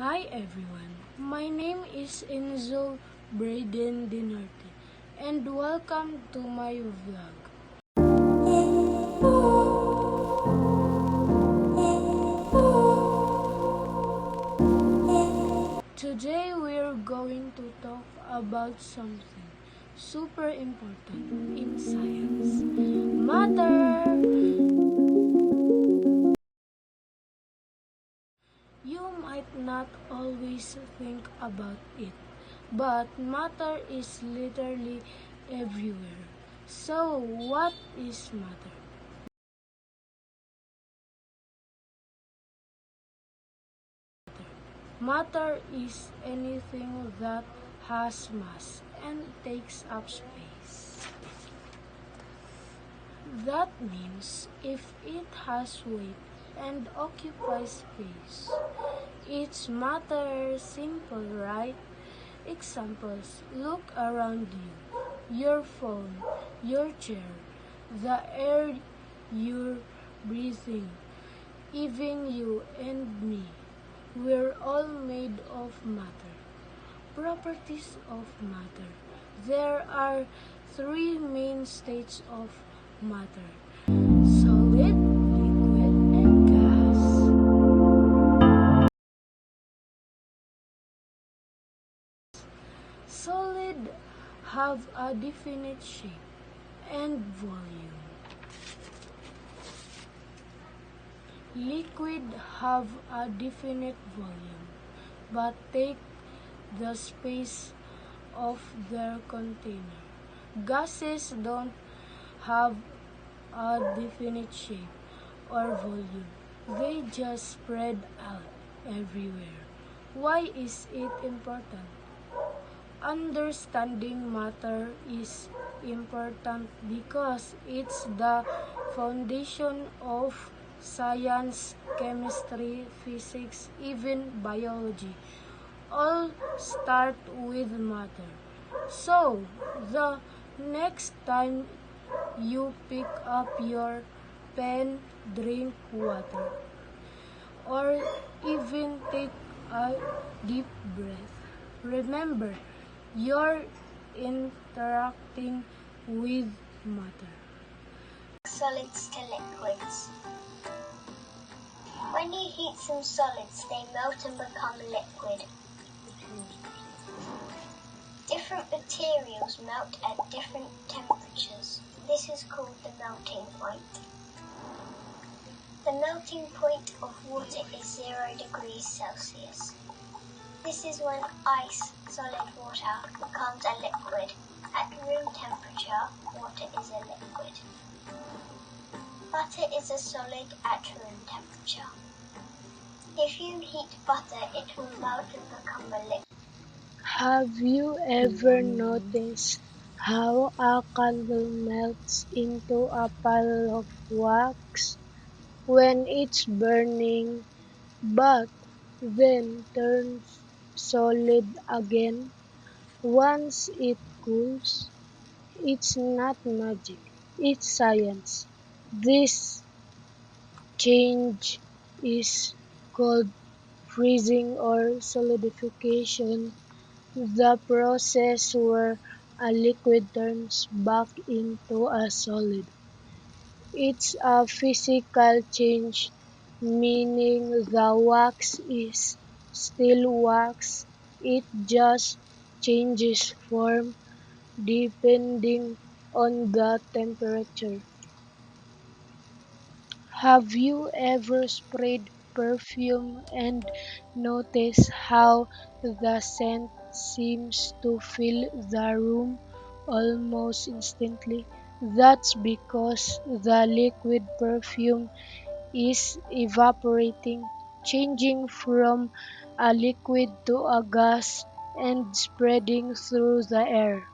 Hi everyone, my name is Enzo Braden Dinarte and welcome to my vlog. Today we're going to talk about something super important in science. Matter! You might not always think about it, but matter is literally everywhere. So, what is matter? Matter is anything that has mass and takes up space. That means if it has weight and occupies space, it's matter. Simple, right? Examples: look around you. Your phone, your chair, the air you're breathing, even you and me. We're all made of matter. Properties of matter. There are three main states of matter: solid, liquid, and gas. Solid have a definite shape and volume. Liquid have a definite volume, but take the space of their container. Gases don't have a definite shape or volume. They just spread out everywhere. Why is it important? Understanding matter is important because it's the foundation of science, chemistry, physics, even biology. All start with matter. So, the next time you pick up your pen, drink water, or even take a deep breath, remember, you're interacting with matter. Solids to liquids. When you heat some solids, they melt and become liquid. Different materials melt at different temperatures. This is called the melting point. The melting point of water is 0 degrees Celsius. This is when ice, solid water, becomes a liquid. At room temperature, water is a liquid. Butter is a solid at room temperature. If you heat butter, it will melt and become a liquid. Have you ever noticed how a candle melts into a pile of wax when it's burning, but then turns solid again once it cools? It's not magic, it's science. This change is called freezing or solidification, the process where a liquid turns back into a solid. It's a physical change, meaning the wax is still wax, it just changes form depending on the temperature. Have you ever sprayed perfume and noticed how the scent seems to fill the room almost instantly? That's because the liquid perfume is evaporating, changing from a liquid to a gas and spreading through the air.